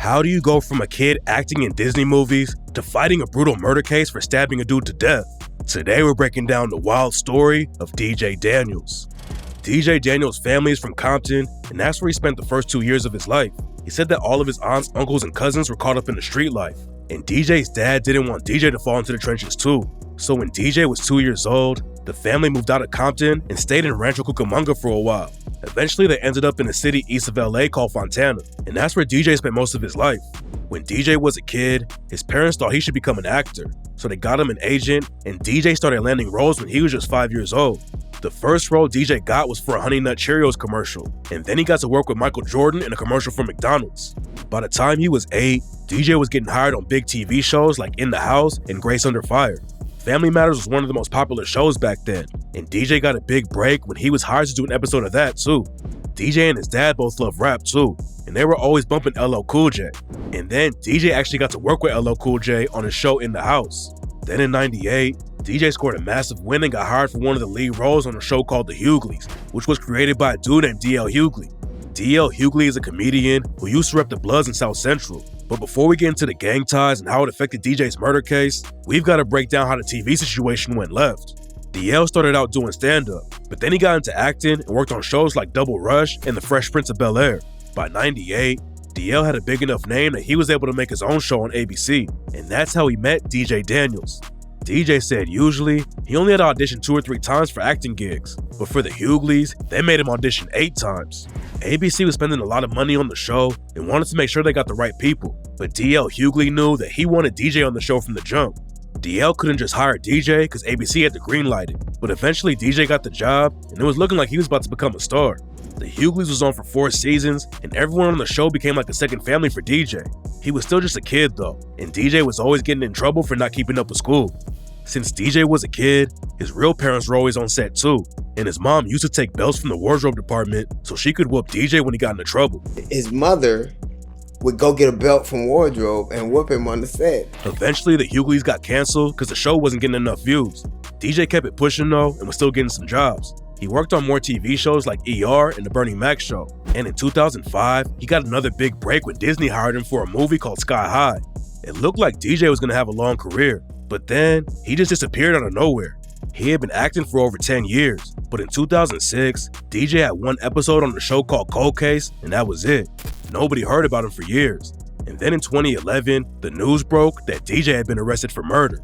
How do you go from a kid acting in Disney movies to fighting a brutal murder case for stabbing a dude to death? Today we're breaking down the wild story of Dee Jay Daniels. Dee Jay Daniels' family is from Compton, and that's where he spent the first 2 years of his life. He said that all of his aunts, uncles, and cousins were caught up in the street life, and DJ's dad didn't want DJ to fall into the trenches too. So when DJ was 2 years old, the family moved out of Compton and stayed in Rancho Cucamonga for a while. Eventually they ended up in a city east of LA called Fontana, and that's where DJ spent most of his life. When DJ was a kid, his parents thought he should become an actor, so they got him an agent, and DJ started landing roles when he was just 5 years old. The first role DJ got was for a Honey Nut Cheerios commercial, and then he got to work with Michael Jordan in a commercial for McDonald's. By the time he was 8, DJ was getting hired on big TV shows like In the House and Grace Under Fire. Family Matters was one of the most popular shows back then, and DJ got a big break when he was hired to do an episode of that too. DJ and his dad both love rap too, and they were always bumping LL Cool J. And then DJ actually got to work with LL Cool J on his show In the House. Then in '98, DJ scored a massive win and got hired for one of the lead roles on a show called The Hughleys, which was created by a dude named D.L. Hughley. D.L. Hughley is a comedian who used to rep the Bloods in South Central. But before we get into the gang ties and how it affected DJ's murder case, we've got to break down how the TV situation went left. DL started out doing stand-up, but then he got into acting and worked on shows like Double Rush and The Fresh Prince of Bel-Air. By '98, DL had a big enough name that he was able to make his own show on ABC, and that's how he met DJ Daniels. DJ said usually, he only had to audition 2 or 3 times for acting gigs, but for the Hughleys, they made him audition 8 times. ABC was spending a lot of money on the show and wanted to make sure they got the right people, but DL Hughley knew that he wanted DJ on the show from the jump. DL couldn't just hire DJ because ABC had to greenlight it, but eventually DJ got the job and it was looking like he was about to become a star. The Hughleys was on for 4 seasons and everyone on the show became like a second family for DJ. He was still just a kid though, and DJ was always getting in trouble for not keeping up with school. Since DJ was a kid, his real parents were always on set too, and his mom used to take belts from the wardrobe department so she could whoop DJ when he got into trouble. His mother would go get a belt from wardrobe and whoop him on the set. Eventually, the Hughleys got canceled because the show wasn't getting enough views. DJ kept it pushing though and was still getting some jobs. He worked on more TV shows like ER and The Bernie Mac Show, and in 2005, he got another big break when Disney hired him for a movie called Sky High. It looked like DJ was gonna have a long career, but then he just disappeared out of nowhere. He had been acting for over 10 years, but in 2006, DJ had one episode on the show called Cold Case, and that was it. Nobody heard about him for years. And then in 2011, the news broke that DJ had been arrested for murder.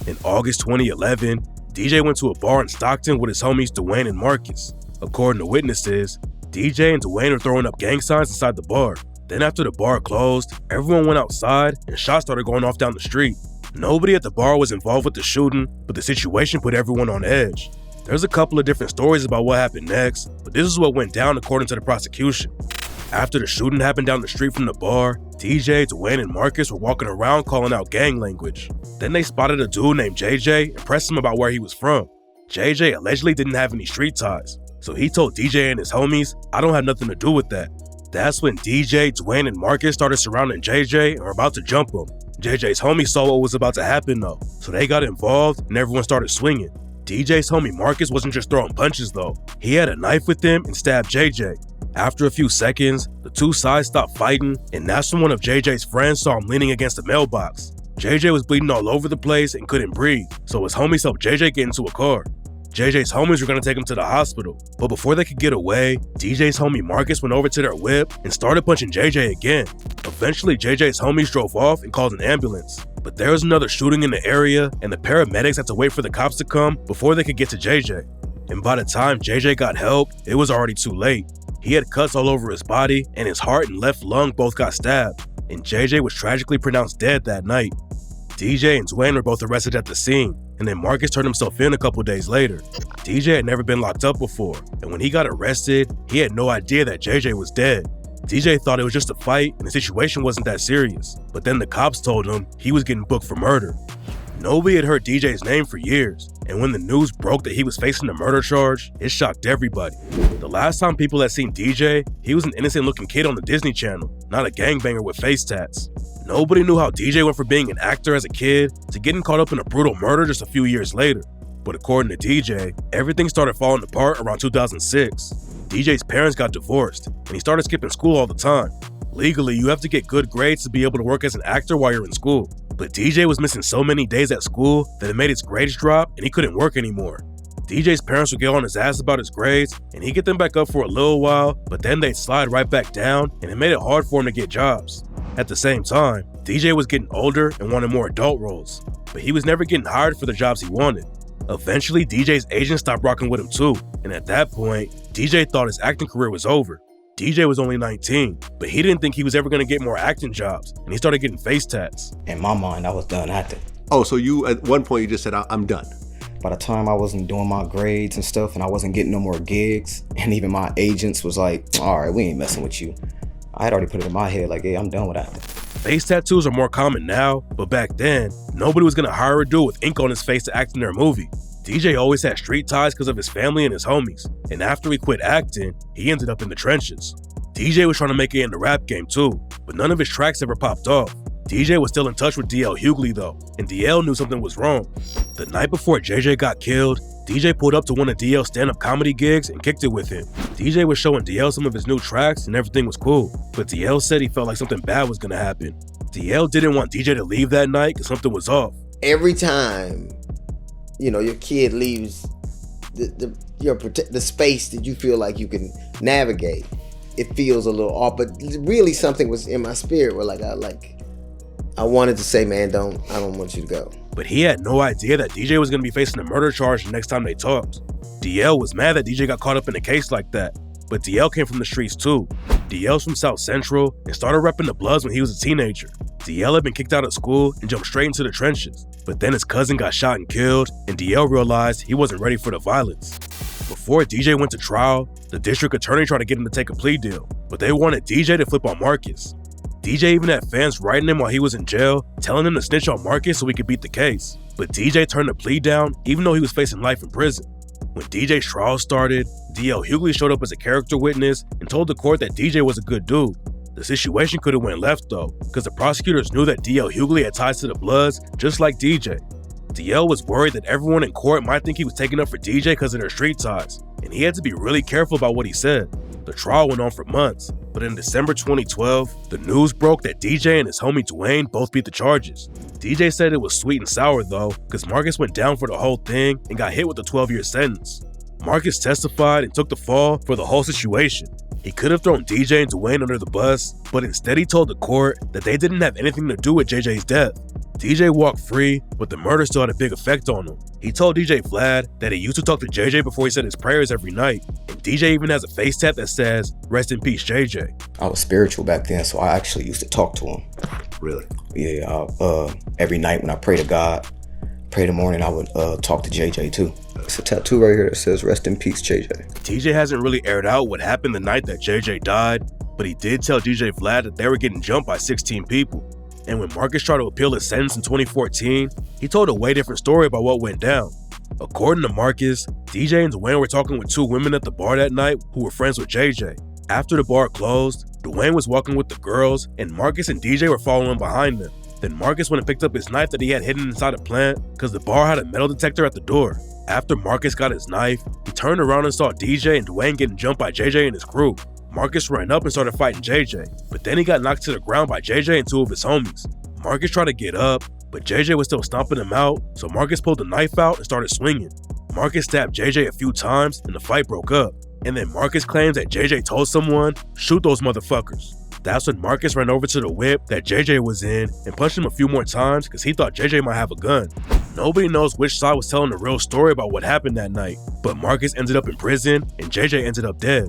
In August 2011, DJ went to a bar in Stockton with his homies Dwayne and Marcus. According to witnesses, DJ and Dwayne were throwing up gang signs inside the bar. Then after the bar closed, everyone went outside and shots started going off down the street. Nobody at the bar was involved with the shooting, but the situation put everyone on edge. There's a couple of different stories about what happened next, but this is what went down according to the prosecution. After the shooting happened down the street from the bar, DJ, Dwayne, and Marcus were walking around calling out gang language. Then they spotted a dude named JJ and pressed him about where he was from. JJ allegedly didn't have any street ties, so he told DJ and his homies, "I don't have nothing to do with that." That's when DJ, Dwayne, and Marcus started surrounding JJ and were about to jump him. JJ's homie saw what was about to happen though, so they got involved and everyone started swinging. DJ's homie Marcus wasn't just throwing punches though. He had a knife with him and stabbed JJ. After a few seconds, the two sides stopped fighting, and that's when one of JJ's friends saw him leaning against a mailbox. JJ was bleeding all over the place and couldn't breathe, so his homies helped JJ get into a car. JJ's homies were gonna take him to the hospital, but before they could get away, DJ's homie Marcus went over to their whip and started punching JJ again. Eventually, JJ's homies drove off and called an ambulance, but there was another shooting in the area and the paramedics had to wait for the cops to come before they could get to JJ. And by the time JJ got help, it was already too late. He had cuts all over his body and his heart and left lung both got stabbed, and JJ was tragically pronounced dead that night. DJ and Dwayne were both arrested at the scene, and then Marcus turned himself in a couple days later. DJ had never been locked up before, and when he got arrested, he had no idea that JJ was dead. DJ thought it was just a fight and the situation wasn't that serious, but then the cops told him he was getting booked for murder. Nobody had heard DJ's name for years, and when the news broke that he was facing a murder charge, it shocked everybody. The last time people had seen DJ, he was an innocent looking kid on the Disney Channel, not a gangbanger with face tats. Nobody knew how DJ went from being an actor as a kid to getting caught up in a brutal murder just a few years later. But according to DJ, everything started falling apart around 2006. DJ's parents got divorced, and he started skipping school all the time. Legally, you have to get good grades to be able to work as an actor while you're in school. But DJ was missing so many days at school that it made his grades drop and he couldn't work anymore. DJ's parents would get on his ass about his grades and he'd get them back up for a little while, but then they'd slide right back down and it made it hard for him to get jobs. At the same time, DJ was getting older and wanted more adult roles, but he was never getting hired for the jobs he wanted. Eventually, DJ's agent stopped rocking with him too, and at that point, DJ thought his acting career was over. DJ was only 19, but he didn't think he was ever going to get more acting jobs, and he started getting face tats. In my mind, I was done acting. Oh, so you, at one point, you just said, I'm done. By the time I wasn't doing my grades and stuff and I wasn't getting no more gigs, and even my agents was like, all right, we ain't messing with you. I had already put it in my head like, hey, I'm done with acting. Face tattoos are more common now, but back then, nobody was going to hire a dude with ink on his face to act in their movie. DJ always had street ties because of his family and his homies, and after he quit acting, he ended up in the trenches. DJ was trying to make it in the rap game too, but none of his tracks ever popped off. DJ was still in touch with DL Hughleys though, and DL knew something was wrong. The night before JJ got killed, DJ pulled up to one of DL's stand-up comedy gigs and kicked it with him. DJ was showing DL some of his new tracks and everything was cool, but DL said he felt like something bad was gonna happen. DL didn't want DJ to leave that night because something was off. Every time, your kid leaves the space that you feel like you can navigate, it feels a little off. But really, something was in my spirit where I wanted to say, man, I don't want you to go. But he had no idea that DJ was going to be facing a murder charge the next time they talked. DL was mad that DJ got caught up in a case like that, but DL came from the streets too. DL's from South Central and started repping the Bloods when he was a teenager. DL had been kicked out of school and jumped straight into the trenches, but then his cousin got shot and killed, and DL realized he wasn't ready for the violence. Before DJ went to trial, the district attorney tried to get him to take a plea deal, but they wanted DJ to flip on Marcus. DJ even had fans writing him while he was in jail, telling him to snitch on Marcus so he could beat the case. But DJ turned the plea down, even though he was facing life in prison. When DJ's trial started, DL Hughleys showed up as a character witness and told the court that DJ was a good dude. The situation could have went left though, because the prosecutors knew that DL Hughleys had ties to the Bloods, just like DJ. DL was worried that everyone in court might think he was taking up for DJ because of their street ties, and he had to be really careful about what he said. The trial went on for months, but in December 2012, the news broke that DJ and his homie Dwayne both beat the charges. DJ said it was sweet and sour though, because Marcus went down for the whole thing and got hit with a 12-year sentence. Marcus testified and took the fall for the whole situation. He could have thrown DJ and Dwayne under the bus, but instead he told the court that they didn't have anything to do with JJ's death. DJ walked free, but the murder still had a big effect on him. He told DJ Vlad that he used to talk to JJ before he said his prayers every night, and DJ even has a face tat that says, "Rest in peace, JJ." I was spiritual back then, so I actually used to talk to him. Really? Yeah, every night when I pray to God, pray in the morning, I would talk to JJ too. It's a tattoo right here that says, "Rest in peace, JJ." DJ hasn't really aired out what happened the night that JJ died, but he did tell DJ Vlad that they were getting jumped by 16 people. And when Marcus tried to appeal his sentence in 2014, he told a way different story about what went down. According to Marcus, DJ and Dwayne were talking with two women at the bar that night who were friends with JJ. After the bar closed, Dwayne was walking with the girls, and Marcus and DJ were following behind them. Then Marcus went and picked up his knife that he had hidden inside a plant because the bar had a metal detector at the door. After Marcus got his knife, he turned around and saw DJ and Dwayne getting jumped by JJ and his crew. Marcus ran up and started fighting JJ, but then he got knocked to the ground by JJ and two of his homies. Marcus tried to get up, but JJ was still stomping him out, so Marcus pulled the knife out and started swinging. Marcus stabbed JJ a few times and the fight broke up. And then Marcus claims that JJ told someone, "Shoot those motherfuckers." That's when Marcus ran over to the whip that JJ was in and punched him a few more times because he thought JJ might have a gun. Nobody knows which side was telling the real story about what happened that night, but Marcus ended up in prison and JJ ended up dead.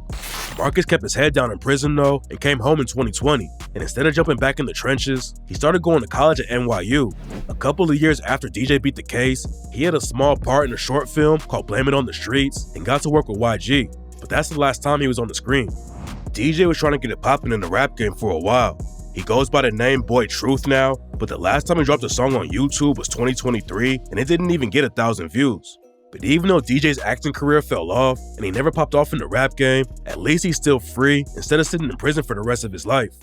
Marcus kept his head down in prison though and came home in 2020, and instead of jumping back in the trenches, he started going to college at NYU. A couple of years after DJ beat the case, he had a small part in a short film called Blame It on the Streets and got to work with YG, but that's the last time he was on the screen. DJ was trying to get it popping in the rap game for a while. He goes by the name Boy Truth now, but the last time he dropped a song on YouTube was 2023 and it didn't even get 1,000 views. But even though DJ's acting career fell off and he never popped off in the rap game, at least he's still free instead of sitting in prison for the rest of his life.